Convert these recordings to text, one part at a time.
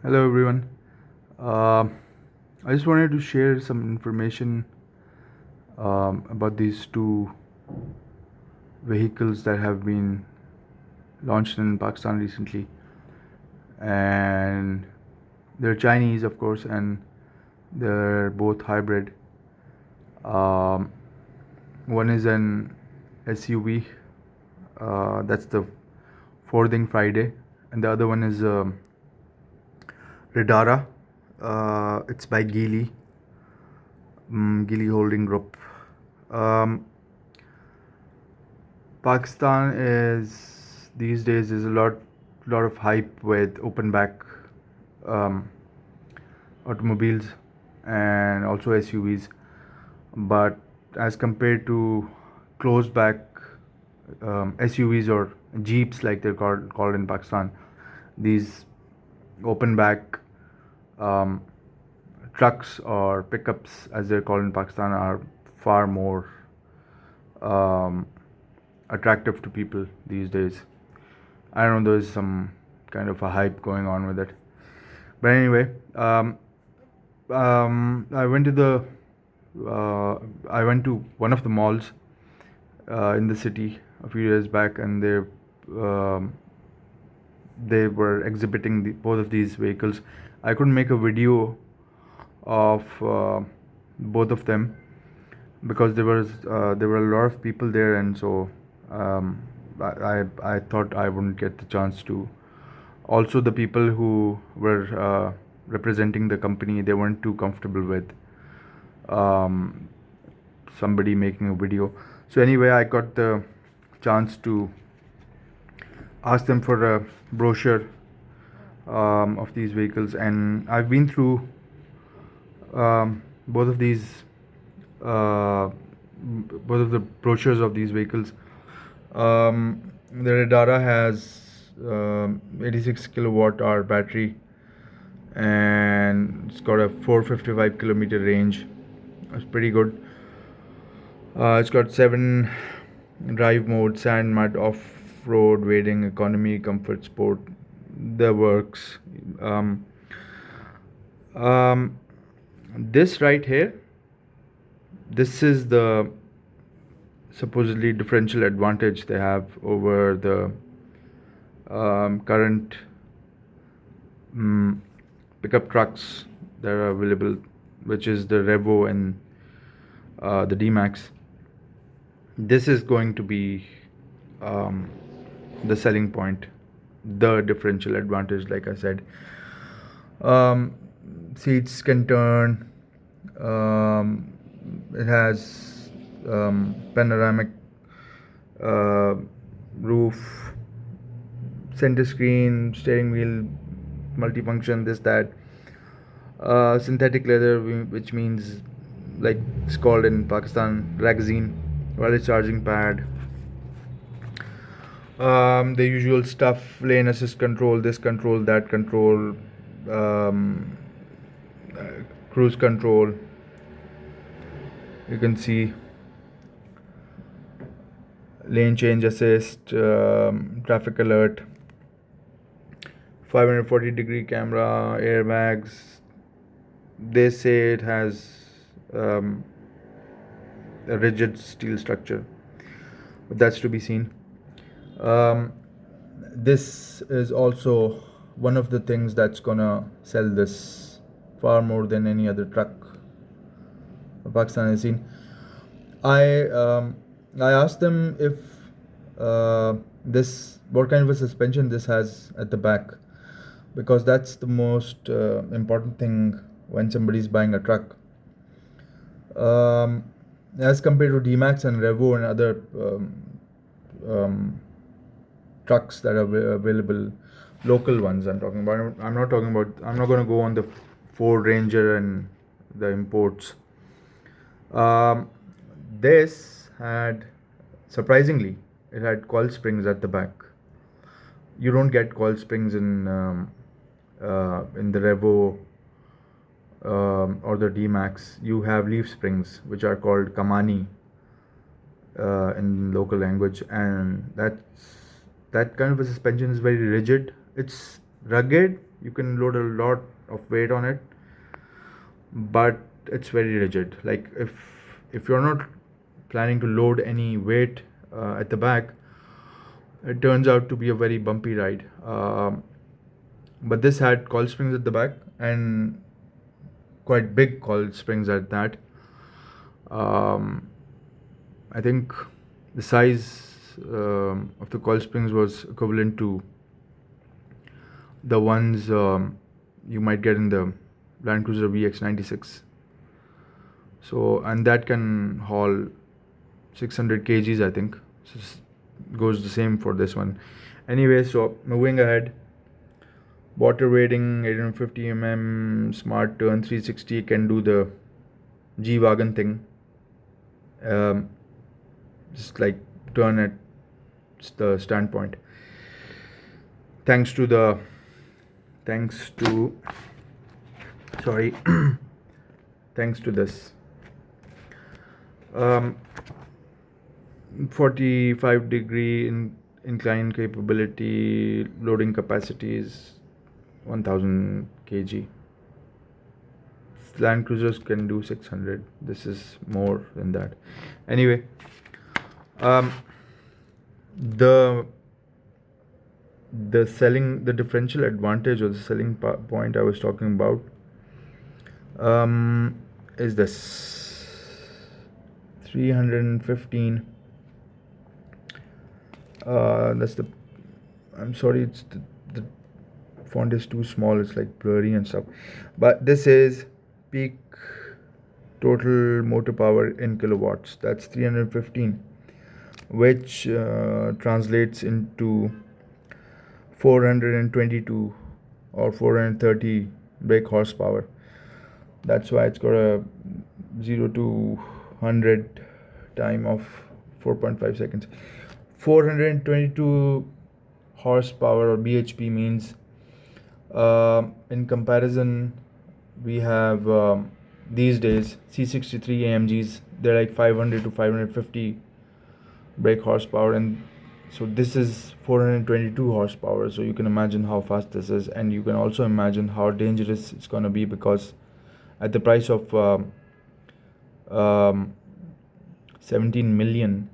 Hello everyone. Uh, I just wanted to share some information about these two vehicles that have been launched in Pakistan recently, and they're Chinese, of course, and they're both hybrid. Um, One is an SUV, that's the Fording Friday, and the other one is Riddara. It's by Geely Holding Group. Um, Pakistan is these days is a lot of hype with open back um, automobiles and also SUVs, but as compared to closed back SUVs or Jeeps like they're called in Pakistan, these open back um, trucks or pickups as they're called in Pakistan are far more um, attractive to people these days. I don't know, there's some kind of a hype going on with it. But anyway, I went to uh, I went to one of the malls in the city a few years back, and um, they were exhibiting both of these vehicles. I couldn't make a video of both of them because there were a lot of people there, and so um, I thought I wouldn't get the chance to. Also, the people who were representing the company, they weren't too comfortable with um, somebody making a video. So anyway, I got the chance to ask them for a brochure of these vehicles, and I've been through both of these uh, both of the brochures of these vehicles. The Riddara has 86 kilowatt hour battery, and it's got a 455-kilometer range. It's pretty good. It's got 7 drive modes: sand, mud, off road, wading, economy, comfort, sport, the works. Um, um, this right here, this is the supposedly differential advantage they have over the current um, pickup trucks that are available, which is the Revo and the D-Max. This is going to be um, the selling point, the differential advantage, like I said. Um, Seats can turn. Um, it has panoramic uh, roof, center screen, steering wheel, multifunction, this, that. Synthetic leather, which means, like it's called in Pakistan, ragzine, wireless charging pad. The usual stuff: lane assist control, this control, that control, um, uh, cruise control. You can see lane change assist, traffic alert, 540-degree camera, airbags. They say it has um, a rigid steel structure, but that's to be seen. Um, this is also one of the things that's gonna sell this far more than any other truck Pakistan has seen. I um, I asked them if this what kind of a suspension this has at the back, because that's the most important thing when somebody's buying a truck. Um, as compared to D-Max and Revo and other um, trucks that are available, local ones I'm talking about. I'm not talking about. I'm not going to go on the Ford Ranger and the imports. Um, this had, surprisingly, it had coil springs at the back. You don't get coil springs in the Revo or the D-Max. You have leaf springs, which are called kamani in local language, and that kind of a suspension is very rigid. It's rugged, You can load a lot of weight on it, but it's very rigid. Like if you're not planning to load any weight at the back, it turns out to be a very bumpy ride. But this had coil springs at the back, and quite big coil springs at that. Um, I think the size of the coil springs was equivalent to the ones you might get in the Land Cruiser VX96. So, and that can haul 600 kgs, I think. So goes the same for this one. Anyway, so moving ahead, water wading 850 mm, smart turn 360, can do the G wagon thing. Um, just like turn at the standpoint. Thanks to the thanks to sorry thanks to this. Um, 45-degree incline capability, loading capacity is 1000 kg. Land Cruisers can do 600. This is more than that. Anyway, um, the the differential advantage or the selling point I was talking about is this 315. That's the. I'm sorry, it's the font is too small. It's like blurry and stuff. But this is peak total motor power in kilowatts. That's 315, which translates into 422 or 430 brake horsepower. That's why it's got a 0 to 100 time of 4.5 seconds. 422 horsepower or bhp means, in comparison, we have these days C63 AMGs. They're like 500 to 550 brake horsepower, and so this is 422 horsepower. So you can imagine how fast this is, and you can also imagine how dangerous it's going to be, because at the price of um, 17 million,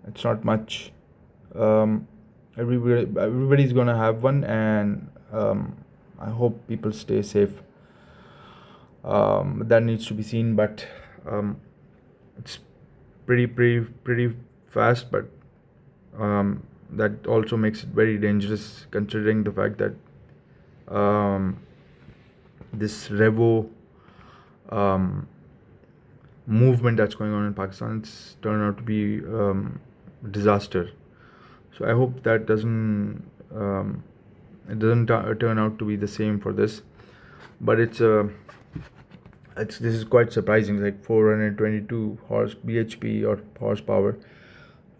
it's not much. Everybody's going to have one, and I hope people stay safe. That needs to be seen, but it's pretty fast, but that also makes it very dangerous, considering the fact that this Revo movement that's going on in Pakistan, it's turned out to be a disaster. So I hope that it doesn't turn out to be the same for this. But this is quite surprising. Like 422 bhp or horsepower,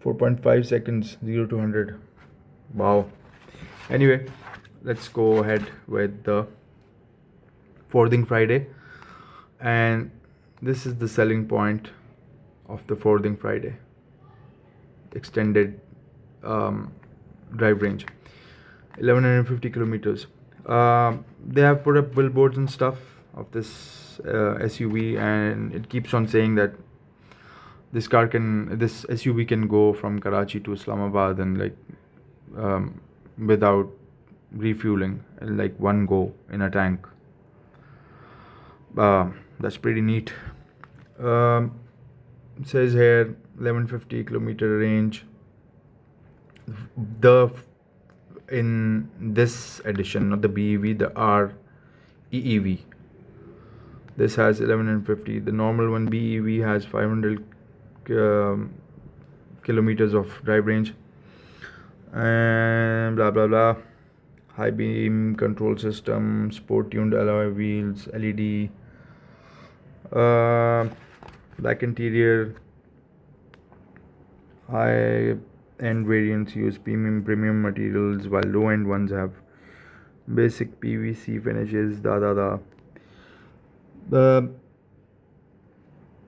4.5 seconds, 0 to 100. Wow. Anyway, let's go ahead with the Forthing Friday, and this is the selling point of the Forthing Friday: extended drive range, 1150 kilometers. They have put up billboards and stuff of this SUV, and it keeps on saying that this SUV can go from Karachi to Islamabad, and like without refueling, like one go in a tank. That's pretty neat. It says here 1150 kilometer range. The in this edition, not the BEV, the R EEV, this has 1150. The normal one, BEV, has 500 kilometers of drive range, and blah blah blah. High beam control system, sport tuned alloy wheels, LED, black interior. High end variants use premium materials, while low end ones have basic PVC finishes. The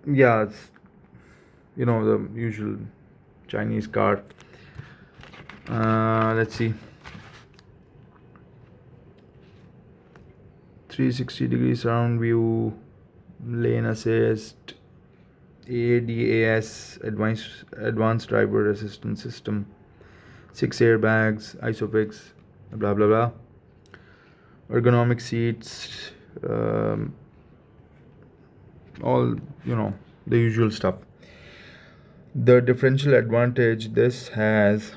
Yeah, it's the usual Chinese car. Let's see. 360-degree surround view, lane assist, ADAS, advanced driver assistance system, 6 airbags, isofix, blah blah blah, ergonomic seats, um, all, the usual stuff. The differential advantage this has,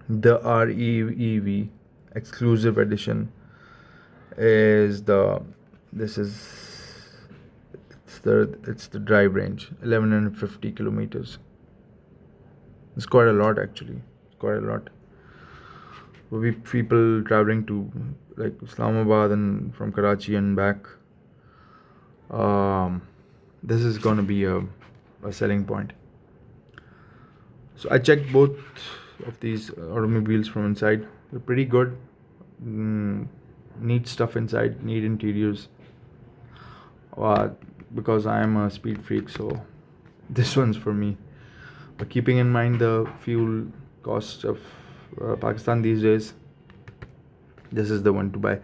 the REEV exclusive edition, is the this is it's the drive range, 1150 kilometers. It's quite a lot, actually. It's quite a lot. We people traveling to like Islamabad and from Karachi and back. Um, this is gonna be a selling point. So I checked both of these automobiles from inside. They're pretty good. Neat stuff inside, neat interiors. Uh, because I am a speed freak, so this one's for me. But keeping in mind the fuel costs of Pakistan these days, this is the one to buy.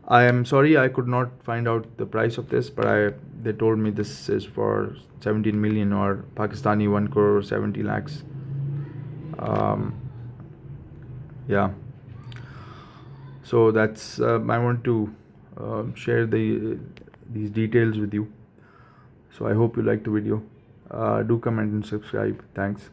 I am sorry I could not find out the price of this, but they told me this is for 17 million, or Pakistani 1 crore 70 lakhs. Um, yeah. So that's I want to share these details with you. So I hope you liked the video. Do comment and subscribe. Thanks.